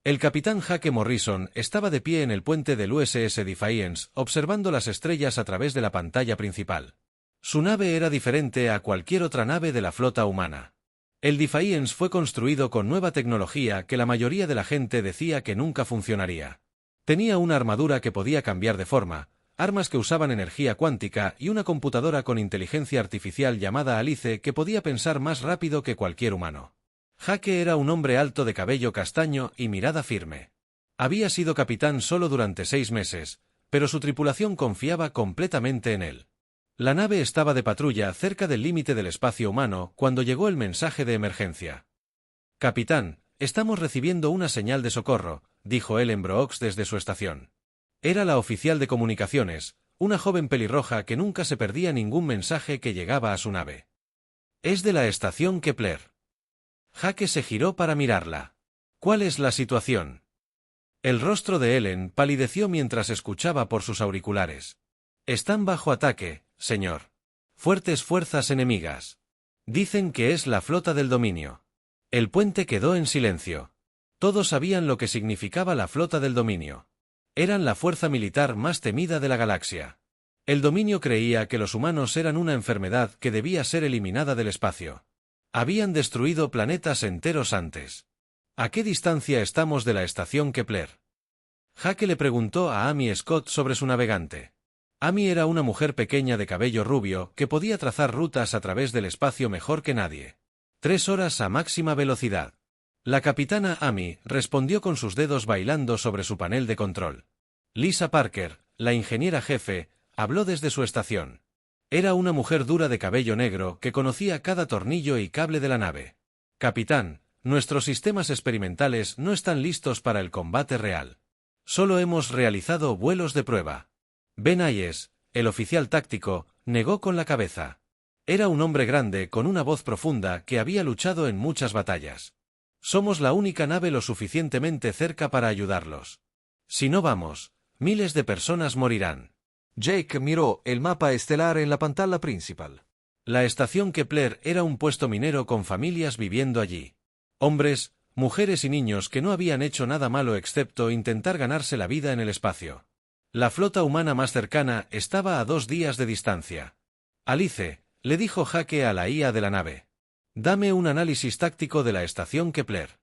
El capitán Jake Morrison estaba de pie en el puente del USS Defiance, observando las estrellas a través de la pantalla principal. Su nave era diferente a cualquier otra nave de la flota humana. El Defiance fue construido con nueva tecnología que la mayoría de la gente decía que nunca funcionaría. Tenía una armadura que podía cambiar de forma, armas que usaban energía cuántica y una computadora con inteligencia artificial llamada Alice que podía pensar más rápido que cualquier humano. Jake era un hombre alto de cabello castaño y mirada firme. Había sido capitán solo durante 6 meses, pero su tripulación confiaba completamente en él. La nave estaba de patrulla cerca del límite del espacio humano cuando llegó el mensaje de emergencia. «Capitán, estamos recibiendo una señal de socorro», dijo Ellen Brooks desde su estación. Era la oficial de comunicaciones, una joven pelirroja que nunca se perdía ningún mensaje que llegaba a su nave. «Es de la estación Kepler». Jake se giró para mirarla. «¿Cuál es la situación?» El rostro de Ellen palideció mientras escuchaba por sus auriculares. «Están bajo ataque, señor. Fuertes fuerzas enemigas. Dicen que es la flota del dominio». El puente quedó en silencio. Todos sabían lo que significaba la flota del dominio. Eran la fuerza militar más temida de la galaxia. El dominio creía que los humanos eran una enfermedad que debía ser eliminada del espacio. Habían destruido planetas enteros antes. ¿A qué distancia estamos de la estación Kepler? Jake le preguntó a Amy Scott sobre su navegante. Amy era una mujer pequeña de cabello rubio que podía trazar rutas a través del espacio mejor que nadie. 3 horas a máxima velocidad. La capitana Amy respondió con sus dedos bailando sobre su panel de control. Lisa Parker, la ingeniera jefe, habló desde su estación. Era una mujer dura de cabello negro que conocía cada tornillo y cable de la nave. «Capitán, nuestros sistemas experimentales no están listos para el combate real. Solo hemos realizado vuelos de prueba». Ben Hayes, el oficial táctico, negó con la cabeza. Era un hombre grande con una voz profunda que había luchado en muchas batallas. «Somos la única nave lo suficientemente cerca para ayudarlos. Si no vamos, miles de personas morirán». Jake miró el mapa estelar en la pantalla principal. La estación Kepler era un puesto minero con familias viviendo allí. Hombres, mujeres y niños que no habían hecho nada malo excepto intentar ganarse la vida en el espacio. La flota humana más cercana estaba a 2 días de distancia. «Alice», le dijo Jake a la IA de la nave. «Dame un análisis táctico de la estación Kepler».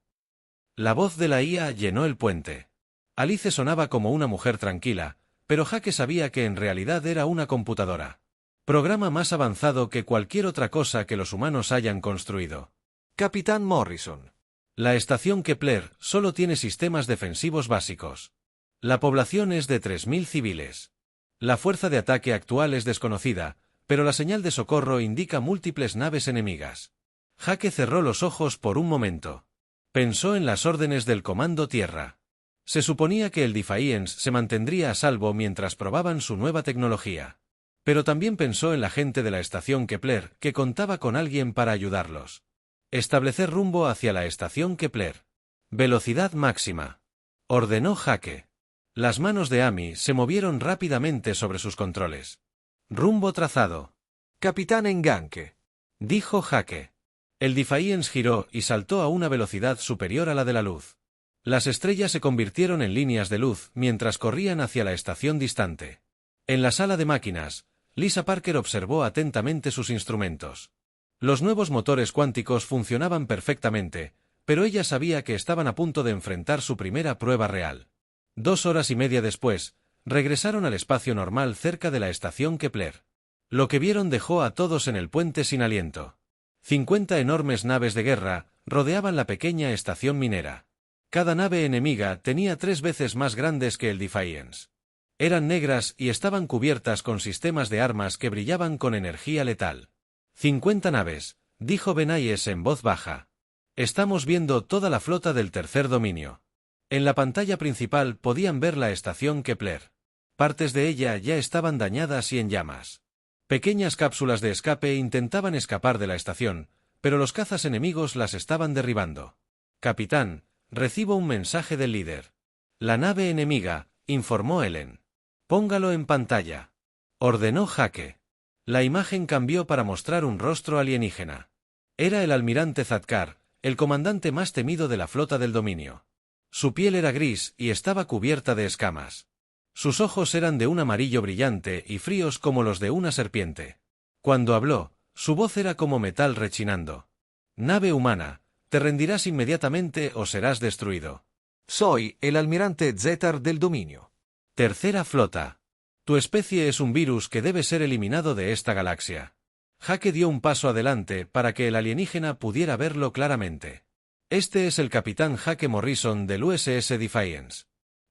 La voz de la IA llenó el puente. Alice sonaba como una mujer tranquila, pero Jake sabía que en realidad era una computadora. Programa más avanzado que cualquier otra cosa que los humanos hayan construido. «Capitán Morrison». La estación Kepler solo tiene sistemas defensivos básicos. La población es de 3000 civiles. La fuerza de ataque actual es desconocida, pero la señal de socorro indica múltiples naves enemigas. Jake cerró los ojos por un momento. Pensó en las órdenes del Comando Tierra. Se suponía que el Defiance se mantendría a salvo mientras probaban su nueva tecnología. Pero también pensó en la gente de la estación Kepler, que contaba con alguien para ayudarlos. Establecer rumbo hacia la estación Kepler. Velocidad máxima. Ordenó Jake. Las manos de Amy se movieron rápidamente sobre sus controles. Rumbo trazado. «Capitán Enganque», dijo Jake. El Defiance giró y saltó a una velocidad superior a la de la luz. Las estrellas se convirtieron en líneas de luz mientras corrían hacia la estación distante. En la sala de máquinas, Lisa Parker observó atentamente sus instrumentos. Los nuevos motores cuánticos funcionaban perfectamente, pero ella sabía que estaban a punto de enfrentar su primera prueba real. 2 horas y media después, regresaron al espacio normal cerca de la estación Kepler. Lo que vieron dejó a todos en el puente sin aliento. 50 enormes naves de guerra rodeaban la pequeña estación minera. Cada nave enemiga tenía 3 veces más grandes que el Defiance. Eran negras y estaban cubiertas con sistemas de armas que brillaban con energía letal. 50 naves, dijo Ben Hayes en voz baja. Estamos viendo toda la flota del tercer dominio. En la pantalla principal podían ver la estación Kepler. Partes de ella ya estaban dañadas y en llamas. Pequeñas cápsulas de escape intentaban escapar de la estación, pero los cazas enemigos las estaban derribando. «Capitán, recibo un mensaje del líder». «La nave enemiga», informó Ellen. «Póngalo en pantalla», ordenó Jake. La imagen cambió para mostrar un rostro alienígena. Era el almirante Zadkar, el comandante más temido de la flota del dominio. Su piel era gris y estaba cubierta de escamas. Sus ojos eran de un amarillo brillante y fríos como los de una serpiente. Cuando habló, su voz era como metal rechinando. Nave humana, te rendirás inmediatamente o serás destruido. Soy el almirante Zetar del dominio. Tercera flota. Tu especie es un virus que debe ser eliminado de esta galaxia. Jake dio un paso adelante para que el alienígena pudiera verlo claramente. Este es el capitán Jake Morrison del USS Defiance.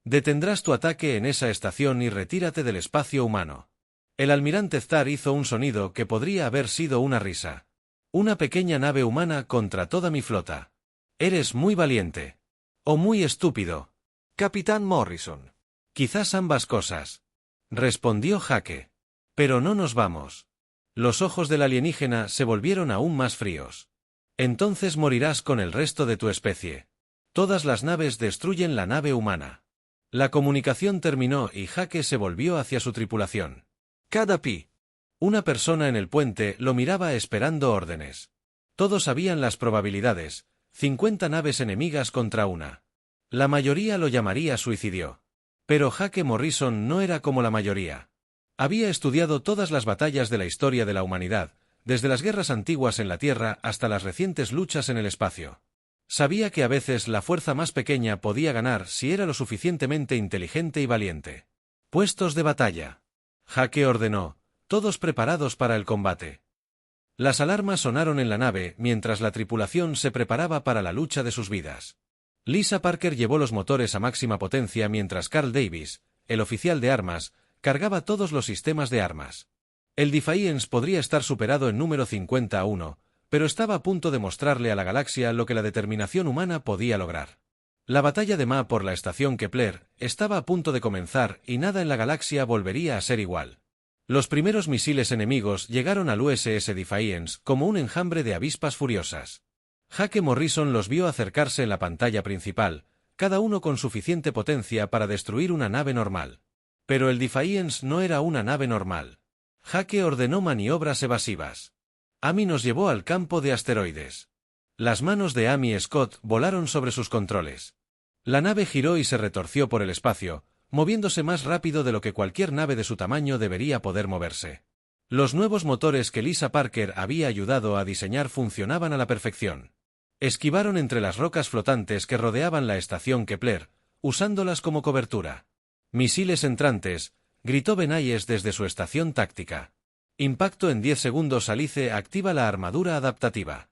Detendrás tu ataque en esa estación y retírate del espacio humano. El almirante Ztar hizo un sonido que podría haber sido una risa. Una pequeña nave humana contra toda mi flota. Eres muy valiente. O muy estúpido. Capitán Morrison. Quizás ambas cosas. Respondió Jake. Pero no nos vamos. Los ojos del alienígena se volvieron aún más fríos. Entonces morirás con el resto de tu especie. Todas las naves destruyen la nave humana. La comunicación terminó y Jake se volvió hacia su tripulación. Cada pi. Una persona en el puente lo miraba esperando órdenes. Todos sabían las probabilidades, 50 naves enemigas contra una. La mayoría lo llamaría suicidio. Pero Jake Morrison no era como la mayoría. Había estudiado todas las batallas de la historia de la humanidad, desde las guerras antiguas en la Tierra hasta las recientes luchas en el espacio. Sabía que a veces la fuerza más pequeña podía ganar si era lo suficientemente inteligente y valiente. Puestos de batalla. Jake ordenó, todos preparados para el combate. Las alarmas sonaron en la nave mientras la tripulación se preparaba para la lucha de sus vidas. Lisa Parker llevó los motores a máxima potencia mientras Carl Davis, el oficial de armas, cargaba todos los sistemas de armas. El Defiance podría estar superado en número 50 a 1, pero estaba a punto de mostrarle a la galaxia lo que la determinación humana podía lograr. La batalla de Ma por la estación Kepler estaba a punto de comenzar y nada en la galaxia volvería a ser igual. Los primeros misiles enemigos llegaron al USS Defiance como un enjambre de avispas furiosas. Jake Morrison los vio acercarse en la pantalla principal, cada uno con suficiente potencia para destruir una nave normal. Pero el Defiance no era una nave normal. Jake ordenó maniobras evasivas. Amy nos llevó al campo de asteroides. Las manos de Amy Scott volaron sobre sus controles. La nave giró y se retorció por el espacio, moviéndose más rápido de lo que cualquier nave de su tamaño debería poder moverse. Los nuevos motores que Lisa Parker había ayudado a diseñar funcionaban a la perfección. Esquivaron entre las rocas flotantes que rodeaban la estación Kepler, usándolas como cobertura. Misiles entrantes, gritó Benayes desde su estación táctica. Impacto en 10 segundos. Alice activa la armadura adaptativa.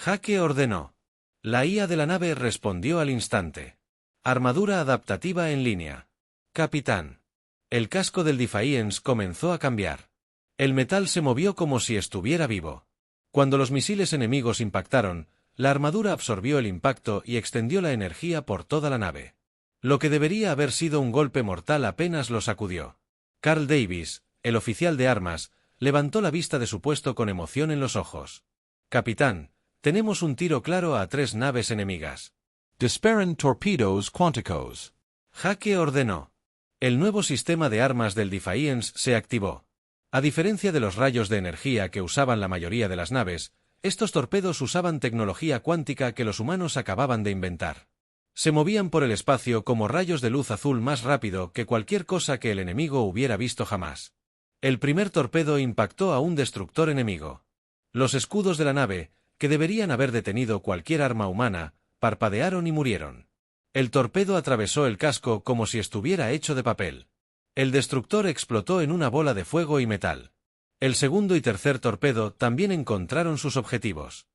Jake ordenó. La IA de la nave respondió al instante. Armadura adaptativa en línea. Capitán. El casco del Defiance comenzó a cambiar. El metal se movió como si estuviera vivo. Cuando los misiles enemigos impactaron, la armadura absorbió el impacto y extendió la energía por toda la nave. Lo que debería haber sido un golpe mortal apenas lo sacudió. Carl Davis, el oficial de armas, levantó la vista de su puesto con emoción en los ojos. Capitán, tenemos un tiro claro a 3 naves enemigas. Disparen torpedos quanticos. Jake ordenó. El nuevo sistema de armas del Defiance se activó. A diferencia de los rayos de energía que usaban la mayoría de las naves, estos torpedos usaban tecnología cuántica que los humanos acababan de inventar. Se movían por el espacio como rayos de luz azul más rápido que cualquier cosa que el enemigo hubiera visto jamás. El primer torpedo impactó a un destructor enemigo. Los escudos de la nave, que deberían haber detenido cualquier arma humana, parpadearon y murieron. El torpedo atravesó el casco como si estuviera hecho de papel. El destructor explotó en una bola de fuego y metal. El segundo y tercer torpedo también encontraron sus objetivos.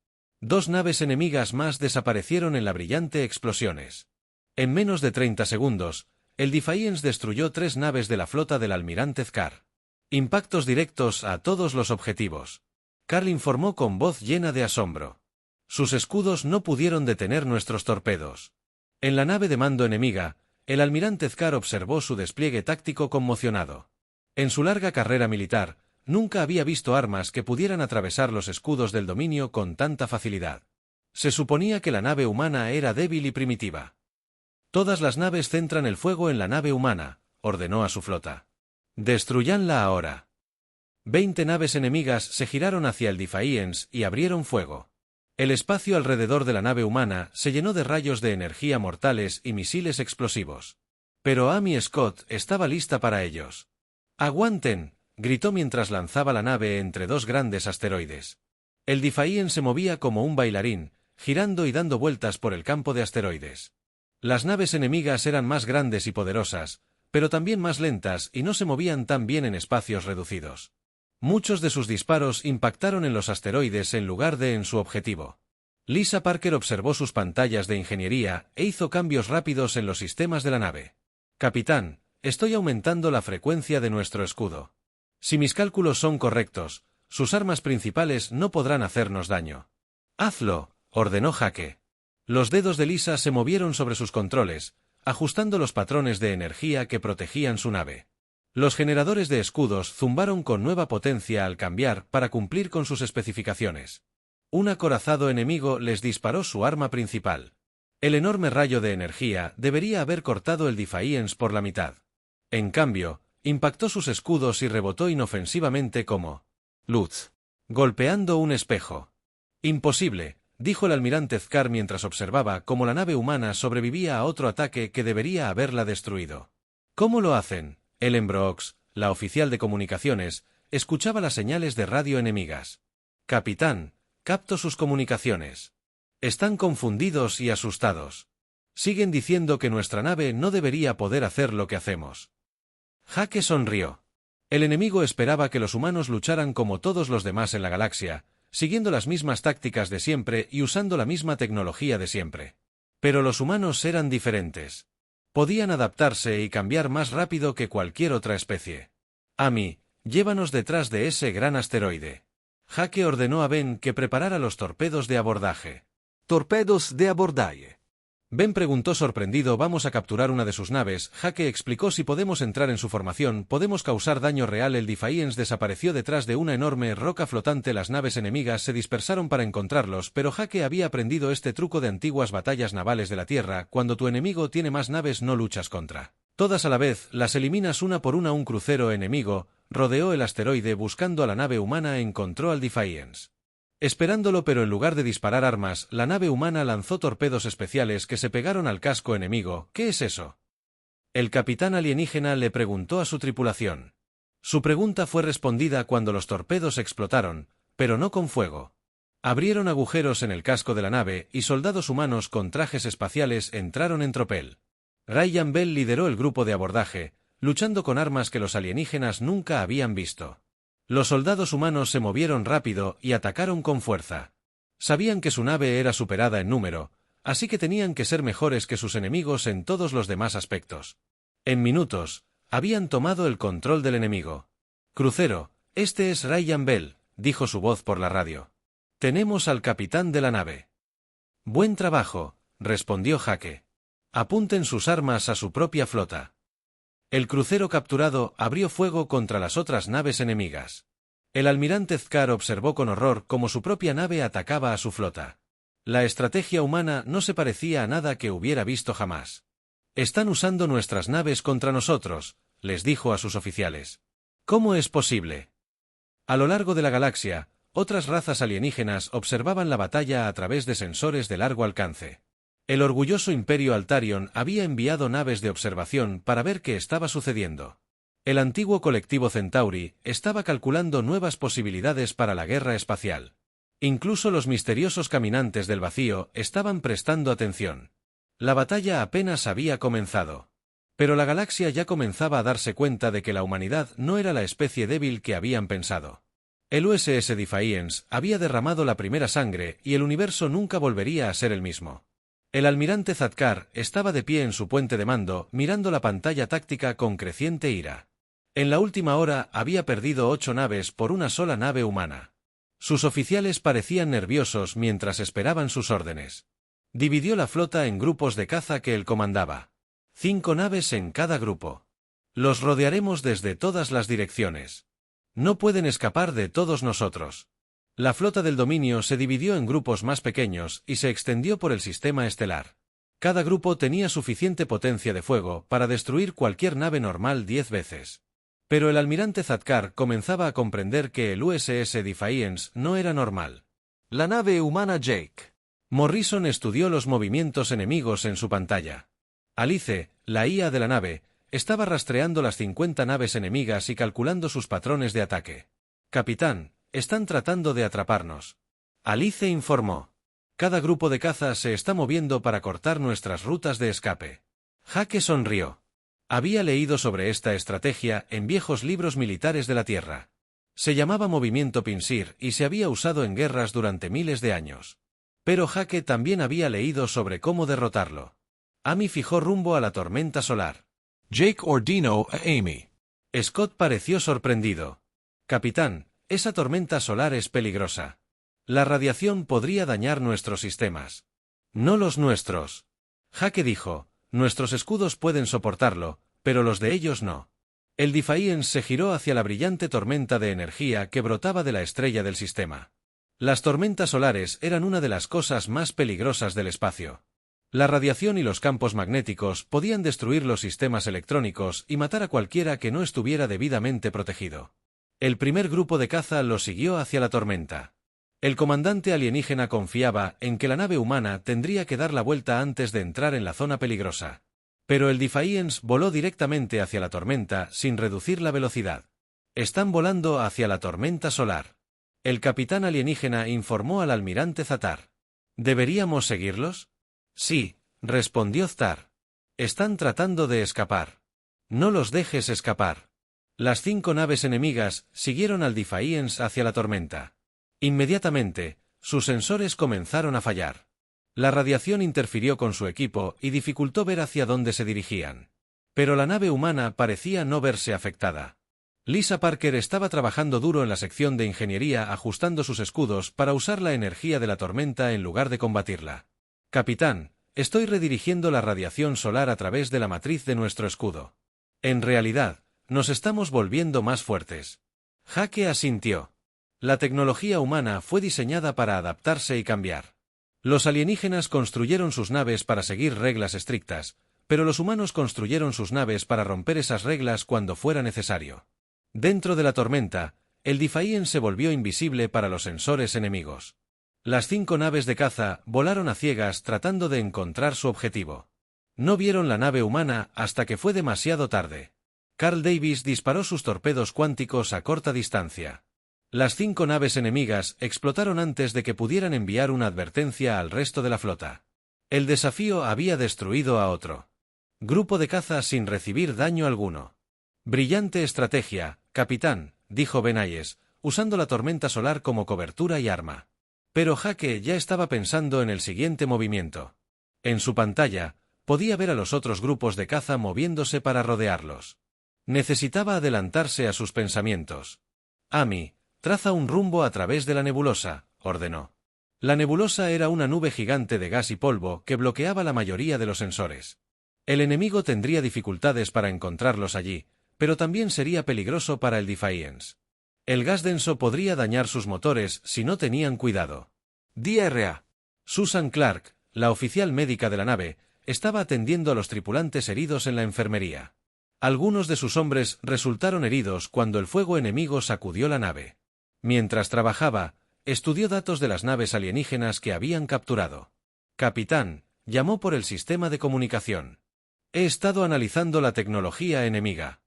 2 naves enemigas más desaparecieron en la brillante explosiones. En menos de 30 segundos, el Defiance destruyó 3 naves de la flota del almirante Zkar. Impactos directos a todos los objetivos. Carl informó con voz llena de asombro. Sus escudos no pudieron detener nuestros torpedos. En la nave de mando enemiga, el almirante Zkar observó su despliegue táctico conmocionado. En su larga carrera militar, nunca había visto armas que pudieran atravesar los escudos del dominio con tanta facilidad. Se suponía que la nave humana era débil y primitiva. Todas las naves centran el fuego en la nave humana, ordenó a su flota. Destruyanla ahora. 20 naves enemigas se giraron hacia el Defiance y abrieron fuego. El espacio alrededor de la nave humana se llenó de rayos de energía mortales y misiles explosivos. Pero Amy Scott estaba lista para ellos. ¡Aguanten!, gritó mientras lanzaba la nave entre dos grandes asteroides. El Defiant se movía como un bailarín, girando y dando vueltas por el campo de asteroides. Las naves enemigas eran más grandes y poderosas, pero también más lentas y no se movían tan bien en espacios reducidos. Muchos de sus disparos impactaron en los asteroides en lugar de en su objetivo. Lisa Parker observó sus pantallas de ingeniería e hizo cambios rápidos en los sistemas de la nave. «Capitán, estoy aumentando la frecuencia de nuestro escudo. Si mis cálculos son correctos, sus armas principales no podrán hacernos daño». «Hazlo», ordenó Jake. Los dedos de Lisa se movieron sobre sus controles, ajustando los patrones de energía que protegían su nave. Los generadores de escudos zumbaron con nueva potencia al cambiar para cumplir con sus especificaciones. Un acorazado enemigo les disparó su arma principal. El enorme rayo de energía debería haber cortado el Defiance por la mitad. En cambio, impactó sus escudos y rebotó inofensivamente como luz, golpeando un espejo. «Imposible», dijo el almirante Zkar mientras observaba cómo la nave humana sobrevivía a otro ataque que debería haberla destruido. «¿Cómo lo hacen?». Ellen Brooks, la oficial de comunicaciones, escuchaba las señales de radio enemigas. «Capitán, capto sus comunicaciones. Están confundidos y asustados. Siguen diciendo que nuestra nave no debería poder hacer lo que hacemos». Jake sonrió. El enemigo esperaba que los humanos lucharan como todos los demás en la galaxia, siguiendo las mismas tácticas de siempre y usando la misma tecnología de siempre. Pero los humanos eran diferentes. Podían adaptarse y cambiar más rápido que cualquier otra especie. «Amy, llévanos detrás de ese gran asteroide». Jake ordenó a Ben que preparara los torpedos de abordaje. Torpedos de abordaje. Ben preguntó sorprendido. «Vamos a capturar una de sus naves». Jake explicó: «Si podemos entrar en su formación, podemos causar daño real». El Defiance desapareció detrás de una enorme roca flotante. Las naves enemigas se dispersaron para encontrarlos, pero Jake había aprendido este truco de antiguas batallas navales de la Tierra: cuando tu enemigo tiene más naves no luchas contra todas a la vez, las eliminas una por una. Un crucero enemigo rodeó el asteroide buscando a la nave humana e encontró al Defiance esperándolo, pero en lugar de disparar armas, la nave humana lanzó torpedos especiales que se pegaron al casco enemigo. «¿Qué es eso?». El capitán alienígena le preguntó a su tripulación. Su pregunta fue respondida cuando los torpedos explotaron, pero no con fuego. Abrieron agujeros en el casco de la nave y soldados humanos con trajes espaciales entraron en tropel. Ryan Bell lideró el grupo de abordaje, luchando con armas que los alienígenas nunca habían visto. Los soldados humanos se movieron rápido y atacaron con fuerza. Sabían que su nave era superada en número, así que tenían que ser mejores que sus enemigos en todos los demás aspectos. En minutos, habían tomado el control del enemigo. «Crucero, este es Ryan Bell», dijo su voz por la radio. «Tenemos al capitán de la nave». «Buen trabajo», respondió Jake. «Apunten sus armas a su propia flota». El crucero capturado abrió fuego contra las otras naves enemigas. El almirante Zkar observó con horror cómo su propia nave atacaba a su flota. La estrategia humana no se parecía a nada que hubiera visto jamás. «Están usando nuestras naves contra nosotros», les dijo a sus oficiales. «¿Cómo es posible?». A lo largo de la galaxia, otras razas alienígenas observaban la batalla a través de sensores de largo alcance. El orgulloso Imperio Altarion había enviado naves de observación para ver qué estaba sucediendo. El antiguo colectivo Centauri estaba calculando nuevas posibilidades para la guerra espacial. Incluso los misteriosos caminantes del vacío estaban prestando atención. La batalla apenas había comenzado. Pero la galaxia ya comenzaba a darse cuenta de que la humanidad no era la especie débil que habían pensado. El USS Defiance había derramado la primera sangre y el universo nunca volvería a ser el mismo. El almirante Zadkar estaba de pie en su puente de mando, mirando la pantalla táctica con creciente ira. En la última hora había perdido 8 naves por una sola nave humana. Sus oficiales parecían nerviosos mientras esperaban sus órdenes. Dividió la flota en grupos de caza que él comandaba. 5 naves en cada grupo. Los rodearemos desde todas las direcciones. No pueden escapar de todos nosotros. La flota del dominio se dividió en grupos más pequeños y se extendió por el sistema estelar. Cada grupo tenía suficiente potencia de fuego para destruir cualquier nave normal 10 veces. Pero el almirante Zadkar comenzaba a comprender que el USS Defiance no era normal. La nave humana Jake. Morrison estudió los movimientos enemigos en su pantalla. Alice, la IA de la nave, estaba rastreando las 50 naves enemigas y calculando sus patrones de ataque. Capitán, están tratando de atraparnos. Alice informó. Cada grupo de caza se está moviendo para cortar nuestras rutas de escape. Jake sonrió. Había leído sobre esta estrategia en viejos libros militares de la Tierra. Se llamaba movimiento Pinsir y se había usado en guerras durante miles de años. Pero Jake también había leído sobre cómo derrotarlo. Amy fijó rumbo a la tormenta solar. Jake ordenó a Amy. Scott pareció sorprendido. Capitán, esa tormenta solar es peligrosa. La radiación podría dañar nuestros sistemas. No los nuestros. Jake dijo, nuestros escudos pueden soportarlo, pero los de ellos no. El Defiance se giró hacia la brillante tormenta de energía que brotaba de la estrella del sistema. Las tormentas solares eran una de las cosas más peligrosas del espacio. La radiación y los campos magnéticos podían destruir los sistemas electrónicos y matar a cualquiera que no estuviera debidamente protegido. El primer grupo de caza lo siguió hacia la tormenta. El comandante alienígena confiaba en que la nave humana tendría que dar la vuelta antes de entrar en la zona peligrosa. Pero el Defiance voló directamente hacia la tormenta sin reducir la velocidad. Están volando hacia la tormenta solar. El capitán alienígena informó al almirante Zatar. ¿Deberíamos seguirlos? Sí, respondió Zatar. Están tratando de escapar. No los dejes escapar. Las 5 naves enemigas siguieron al Defiance hacia la tormenta. Inmediatamente, sus sensores comenzaron a fallar. La radiación interfirió con su equipo y dificultó ver hacia dónde se dirigían. Pero la nave humana parecía no verse afectada. Lisa Parker estaba trabajando duro en la sección de ingeniería ajustando sus escudos para usar la energía de la tormenta en lugar de combatirla. Capitán, estoy redirigiendo la radiación solar a través de la matriz de nuestro escudo. En realidad, nos estamos volviendo más fuertes. Jake asintió. La tecnología humana fue diseñada para adaptarse y cambiar. Los alienígenas construyeron sus naves para seguir reglas estrictas, pero los humanos construyeron sus naves para romper esas reglas cuando fuera necesario. Dentro de la tormenta, el Defiance se volvió invisible para los sensores enemigos. Las 5 naves de caza volaron a ciegas tratando de encontrar su objetivo. No vieron la nave humana hasta que fue demasiado tarde. Carl Davis disparó sus torpedos cuánticos a corta distancia. Las 5 naves enemigas explotaron antes de que pudieran enviar una advertencia al resto de la flota. El desafío había destruido a otro grupo de caza sin recibir daño alguno. Brillante estrategia, capitán, dijo Benayes, usando la tormenta solar como cobertura y arma. Pero Jake ya estaba pensando en el siguiente movimiento. En su pantalla, podía ver a los otros grupos de caza moviéndose para rodearlos. Necesitaba adelantarse a sus pensamientos. Amy, traza un rumbo a través de la nebulosa, ordenó. La nebulosa era una nube gigante de gas y polvo que bloqueaba la mayoría de los sensores. El enemigo tendría dificultades para encontrarlos allí, pero también sería peligroso para el Defiance. El gas denso podría dañar sus motores si no tenían cuidado. DRA. Susan Clark, la oficial médica de la nave, estaba atendiendo a los tripulantes heridos en la enfermería. Algunos de sus hombres resultaron heridos cuando el fuego enemigo sacudió la nave. Mientras trabajaba, estudió datos de las naves alienígenas que habían capturado. Capitán, llamó por el sistema de comunicación. He estado analizando la tecnología enemiga.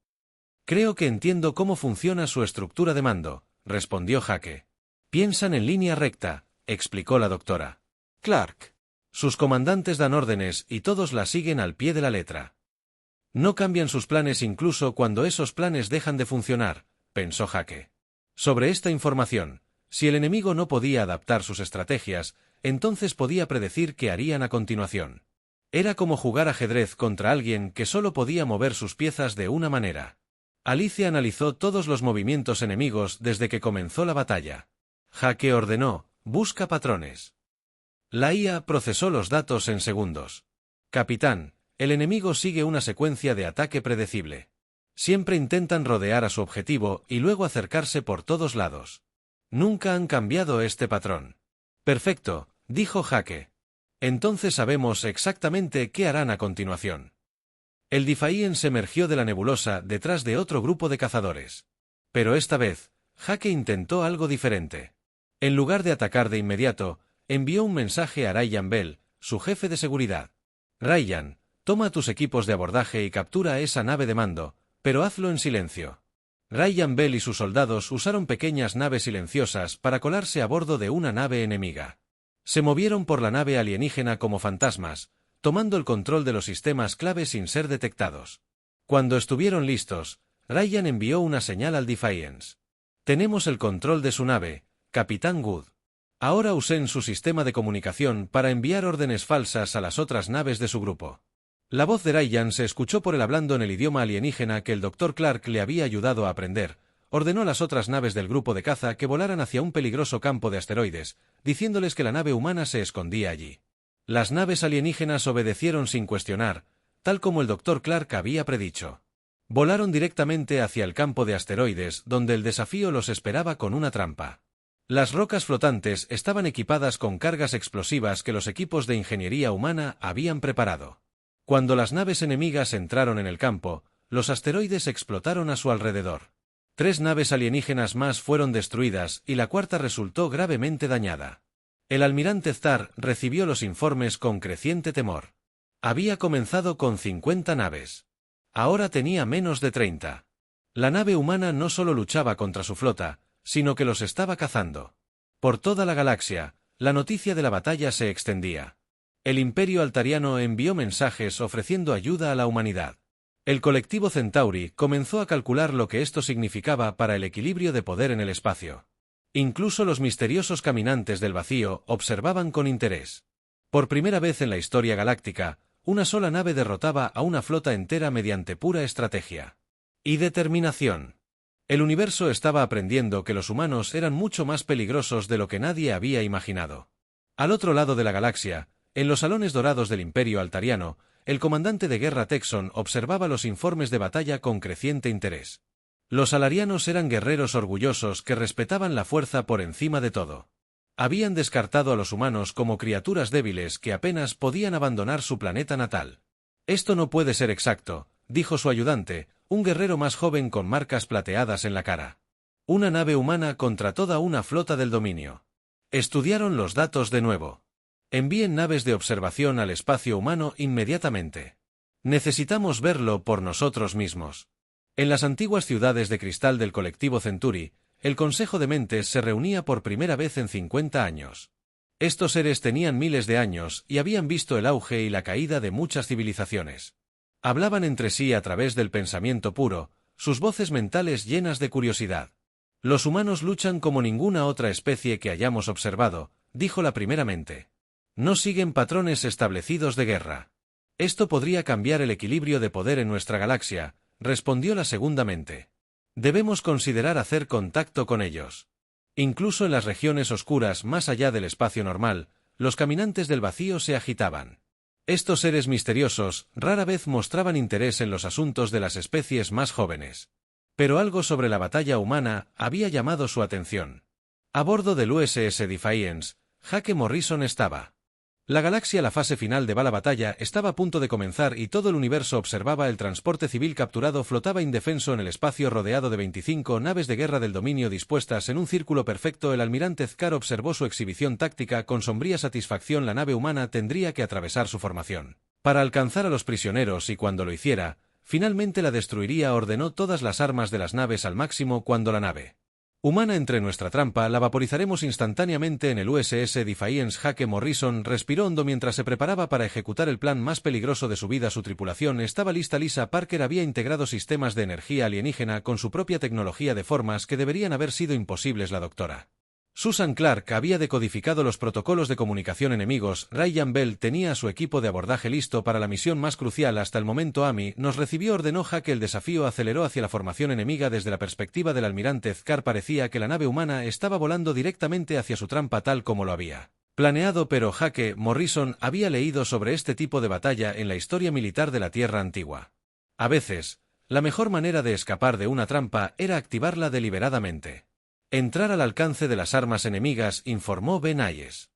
Creo que entiendo cómo funciona su estructura de mando, respondió Jake. Piensan en línea recta, explicó la doctora. Clark. Sus comandantes dan órdenes y todos las siguen al pie de la letra. No cambian sus planes incluso cuando esos planes dejan de funcionar, pensó Jake. Sobre esta información, si el enemigo no podía adaptar sus estrategias, entonces podía predecir qué harían a continuación. Era como jugar ajedrez contra alguien que solo podía mover sus piezas de una manera. Alice analizó todos los movimientos enemigos desde que comenzó la batalla. Jake ordenó, busca patrones. La IA procesó los datos en segundos. Capitán, el enemigo sigue una secuencia de ataque predecible. Siempre intentan rodear a su objetivo y luego acercarse por todos lados. Nunca han cambiado este patrón. Perfecto, dijo Jake. Entonces sabemos exactamente qué harán a continuación. El Defiance emergió de la nebulosa detrás de otro grupo de cazadores. Pero esta vez, Jake intentó algo diferente. En lugar de atacar de inmediato, envió un mensaje a Ryan Bell, su jefe de seguridad. Ryan, toma tus equipos de abordaje y captura a esa nave de mando, pero hazlo en silencio. Ryan Bell y sus soldados usaron pequeñas naves silenciosas para colarse a bordo de una nave enemiga. Se movieron por la nave alienígena como fantasmas, tomando el control de los sistemas clave sin ser detectados. Cuando estuvieron listos, Ryan envió una señal al Defiance. Tenemos el control de su nave, Capitán Wood. Ahora usen su sistema de comunicación para enviar órdenes falsas a las otras naves de su grupo. La voz de Ryan se escuchó por él hablando en el idioma alienígena que el Dr. Clark le había ayudado a aprender. Ordenó a las otras naves del grupo de caza que volaran hacia un peligroso campo de asteroides, diciéndoles que la nave humana se escondía allí. Las naves alienígenas obedecieron sin cuestionar, tal como el Dr. Clark había predicho. Volaron directamente hacia el campo de asteroides, donde el desafío los esperaba con una trampa. Las rocas flotantes estaban equipadas con cargas explosivas que los equipos de ingeniería humana habían preparado. Cuando las naves enemigas entraron en el campo, los asteroides explotaron a su alrededor. 3 naves alienígenas más fueron destruidas y la cuarta resultó gravemente dañada. El almirante Starr recibió los informes con creciente temor. Había comenzado con 50 naves. Ahora tenía menos de 30. La nave humana no solo luchaba contra su flota, sino que los estaba cazando. Por toda la galaxia, la noticia de la batalla se extendía. El Imperio Altariano envió mensajes ofreciendo ayuda a la humanidad. El colectivo Centauri comenzó a calcular lo que esto significaba para el equilibrio de poder en el espacio. Incluso los misteriosos caminantes del vacío observaban con interés. Por primera vez en la historia galáctica, una sola nave derrotaba a una flota entera mediante pura estrategia y determinación. El universo estaba aprendiendo que los humanos eran mucho más peligrosos de lo que nadie había imaginado. Al otro lado de la galaxia, en los salones dorados del Imperio Altariano, el comandante de guerra Texon observaba los informes de batalla con creciente interés. Los alarianos eran guerreros orgullosos que respetaban la fuerza por encima de todo. Habían descartado a los humanos como criaturas débiles que apenas podían abandonar su planeta natal. Esto no puede ser exacto, dijo su ayudante, un guerrero más joven con marcas plateadas en la cara. Una nave humana contra toda una flota del dominio. Estudiaron los datos de nuevo. Envíen naves de observación al espacio humano inmediatamente. Necesitamos verlo por nosotros mismos. En las antiguas ciudades de cristal del colectivo Centuri, el Consejo de Mentes se reunía por primera vez en 50 años. Estos seres tenían miles de años y habían visto el auge y la caída de muchas civilizaciones. Hablaban entre sí a través del pensamiento puro, sus voces mentales llenas de curiosidad. Los humanos luchan como ninguna otra especie que hayamos observado, dijo la primera mente. No siguen patrones establecidos de guerra. Esto podría cambiar el equilibrio de poder en nuestra galaxia, respondió la segunda mente. Debemos considerar hacer contacto con ellos. Incluso en las regiones oscuras más allá del espacio normal, los caminantes del vacío se agitaban. Estos seres misteriosos rara vez mostraban interés en los asuntos de las especies más jóvenes. Pero algo sobre la batalla humana había llamado su atención. A bordo del USS Defiance, Jake Morrison estaba. La fase final de la batalla estaba a punto de comenzar y todo el universo observaba. El transporte civil capturado flotaba indefenso en el espacio rodeado de 25 naves de guerra del dominio dispuestas en un círculo perfecto. El almirante Zkar observó su exhibición táctica con sombría satisfacción. La nave humana tendría que atravesar su formación para alcanzar a los prisioneros y cuando lo hiciera, finalmente la destruiría. Ordenó todas las armas de las naves al máximo. Cuando la nave humana entre nuestra trampa, la vaporizaremos instantáneamente en el USS Defiance. Jake Morrison respiró hondo mientras se preparaba para ejecutar el plan más peligroso de su vida. Su tripulación estaba lista. Lisa Parker había integrado sistemas de energía alienígena con su propia tecnología de formas que deberían haber sido imposibles. La doctora Susan Clark había decodificado los protocolos de comunicación enemigos. Ryan Bell tenía a su equipo de abordaje listo para la misión más crucial hasta el momento. Amy nos recibió, ordenó Jake. El desafío aceleró hacia la formación enemiga. Desde la perspectiva del almirante Zkar parecía que la nave humana estaba volando directamente hacia su trampa tal como lo había planeado, pero Jake Morrison había leído sobre este tipo de batalla en la historia militar de la Tierra Antigua. A veces, la mejor manera de escapar de una trampa era activarla deliberadamente. Entrar al alcance de las armas enemigas, informó Ben Ayes.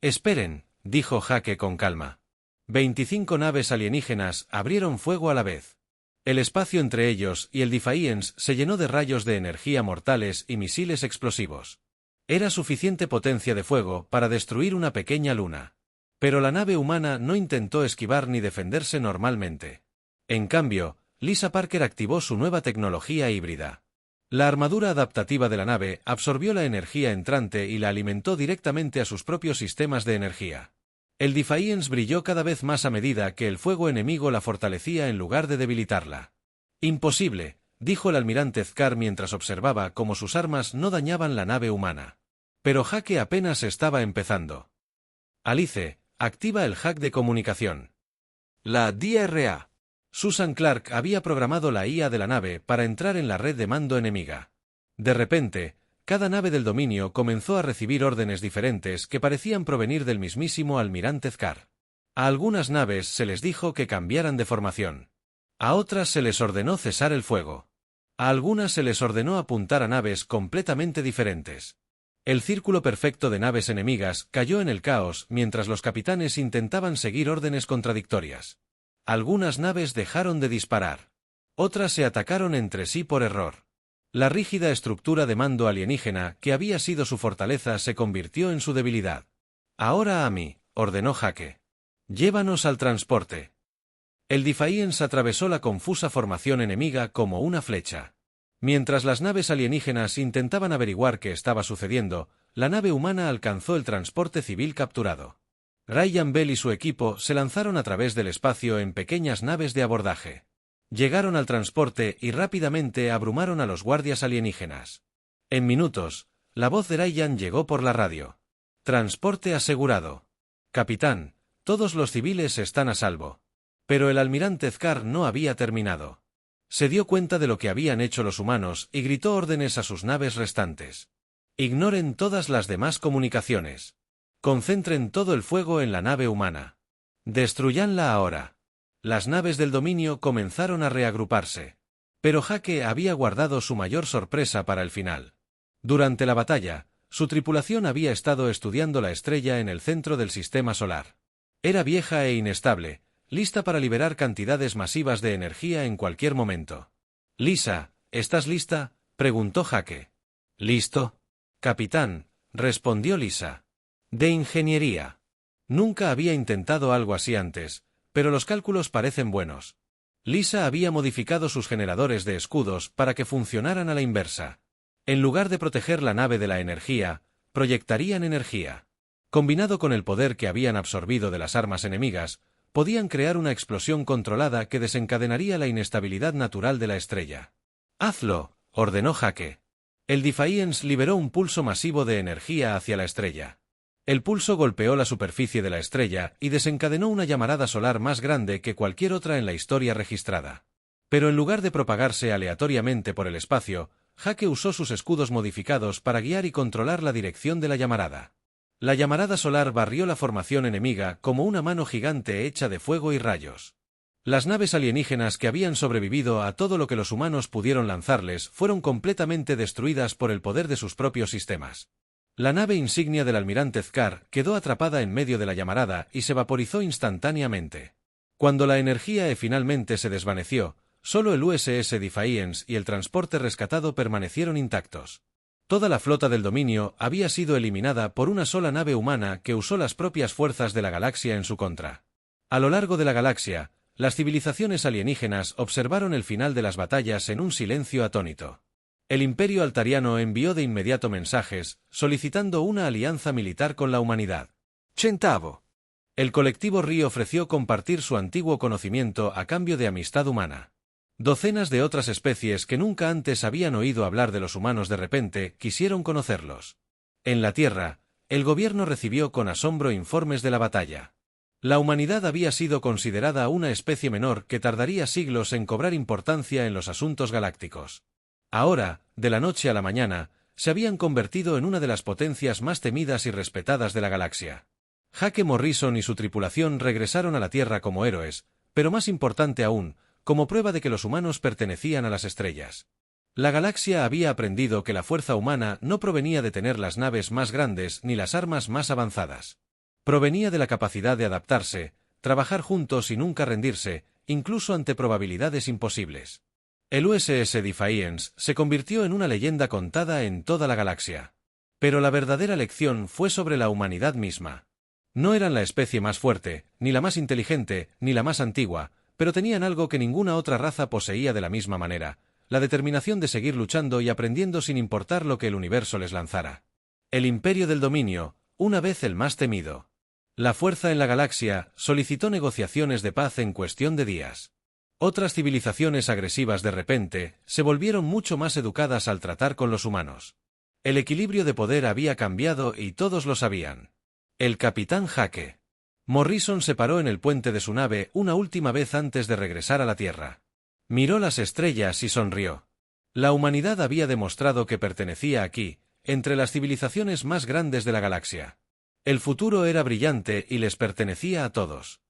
Esperen, dijo Jake con calma. 25 naves alienígenas abrieron fuego a la vez. El espacio entre ellos y el Defiance se llenó de rayos de energía mortales y misiles explosivos. Era suficiente potencia de fuego para destruir una pequeña luna. Pero la nave humana no intentó esquivar ni defenderse normalmente. En cambio, Lisa Parker activó su nueva tecnología híbrida. La armadura adaptativa de la nave absorbió la energía entrante y la alimentó directamente a sus propios sistemas de energía. El Defiance brilló cada vez más a medida que el fuego enemigo la fortalecía en lugar de debilitarla. «Imposible», dijo el almirante Thkar mientras observaba cómo sus armas no dañaban la nave humana. Pero Jake apenas estaba empezando. «Alice, activa el hack de comunicación». La DRA. Susan Clark había programado la IA de la nave para entrar en la red de mando enemiga. De repente, cada nave del dominio comenzó a recibir órdenes diferentes que parecían provenir del mismísimo almirante Thkar. A algunas naves se les dijo que cambiaran de formación. A otras se les ordenó cesar el fuego. A algunas se les ordenó apuntar a naves completamente diferentes. El círculo perfecto de naves enemigas cayó en el caos mientras los capitanes intentaban seguir órdenes contradictorias. Algunas naves dejaron de disparar. Otras se atacaron entre sí por error. La rígida estructura de mando alienígena que había sido su fortaleza se convirtió en su debilidad. «Ahora a mí», ordenó Jake. «Llévanos al transporte». El Defiance atravesó la confusa formación enemiga como una flecha. Mientras las naves alienígenas intentaban averiguar qué estaba sucediendo, la nave humana alcanzó el transporte civil capturado. Ryan Bell y su equipo se lanzaron a través del espacio en pequeñas naves de abordaje. Llegaron al transporte y rápidamente abrumaron a los guardias alienígenas. En minutos, la voz de Ryan llegó por la radio. «Transporte asegurado. Capitán, todos los civiles están a salvo». Pero el almirante Thkar no había terminado. Se dio cuenta de lo que habían hecho los humanos y gritó órdenes a sus naves restantes. «Ignoren todas las demás comunicaciones. Concentren todo el fuego en la nave humana. Destruyanla ahora». Las naves del dominio comenzaron a reagruparse. Pero Jake había guardado su mayor sorpresa para el final. Durante la batalla, su tripulación había estado estudiando la estrella en el centro del sistema solar. Era vieja e inestable, lista para liberar cantidades masivas de energía en cualquier momento. «Lisa, ¿estás lista?», preguntó Jake. «¿Listo?» «Capitán», respondió Lisa. «De ingeniería. Nunca había intentado algo así antes, pero los cálculos parecen buenos». Lisa había modificado sus generadores de escudos para que funcionaran a la inversa. En lugar de proteger la nave de la energía, proyectarían energía. Combinado con el poder que habían absorbido de las armas enemigas, podían crear una explosión controlada que desencadenaría la inestabilidad natural de la estrella. «Hazlo», ordenó Jake. El Defiance liberó un pulso masivo de energía hacia la estrella. El pulso golpeó la superficie de la estrella y desencadenó una llamarada solar más grande que cualquier otra en la historia registrada. Pero en lugar de propagarse aleatoriamente por el espacio, Jake usó sus escudos modificados para guiar y controlar la dirección de la llamarada. La llamarada solar barrió la formación enemiga como una mano gigante hecha de fuego y rayos. Las naves alienígenas que habían sobrevivido a todo lo que los humanos pudieron lanzarles fueron completamente destruidas por el poder de sus propios sistemas. La nave insignia del almirante Thkar quedó atrapada en medio de la llamarada y se vaporizó instantáneamente. Cuando la energía finalmente se desvaneció, solo el USS Defiance y el transporte rescatado permanecieron intactos. Toda la flota del dominio había sido eliminada por una sola nave humana que usó las propias fuerzas de la galaxia en su contra. A lo largo de la galaxia, las civilizaciones alienígenas observaron el final de las batallas en un silencio atónito. El Imperio Altariano envió de inmediato mensajes, solicitando una alianza militar con la humanidad. Centavo. El colectivo Ri ofreció compartir su antiguo conocimiento a cambio de amistad humana. Docenas de otras especies que nunca antes habían oído hablar de los humanos de repente quisieron conocerlos. En la Tierra, el gobierno recibió con asombro informes de la batalla. La humanidad había sido considerada una especie menor que tardaría siglos en cobrar importancia en los asuntos galácticos. Ahora, de la noche a la mañana, se habían convertido en una de las potencias más temidas y respetadas de la galaxia. Jake Morrison y su tripulación regresaron a la Tierra como héroes, pero más importante aún, como prueba de que los humanos pertenecían a las estrellas. La galaxia había aprendido que la fuerza humana no provenía de tener las naves más grandes ni las armas más avanzadas. Provenía de la capacidad de adaptarse, trabajar juntos y nunca rendirse, incluso ante probabilidades imposibles. El USS Defiance se convirtió en una leyenda contada en toda la galaxia. Pero la verdadera lección fue sobre la humanidad misma. No eran la especie más fuerte, ni la más inteligente, ni la más antigua, pero tenían algo que ninguna otra raza poseía de la misma manera: la determinación de seguir luchando y aprendiendo sin importar lo que el universo les lanzara. El imperio del dominio, una vez el más temido. La fuerza en la galaxia solicitó negociaciones de paz en cuestión de días. Otras civilizaciones agresivas de repente se volvieron mucho más educadas al tratar con los humanos. El equilibrio de poder había cambiado y todos lo sabían. El capitán Jake Morrison se paró en el puente de su nave una última vez antes de regresar a la Tierra. Miró las estrellas y sonrió. La humanidad había demostrado que pertenecía aquí, entre las civilizaciones más grandes de la galaxia. El futuro era brillante y les pertenecía a todos.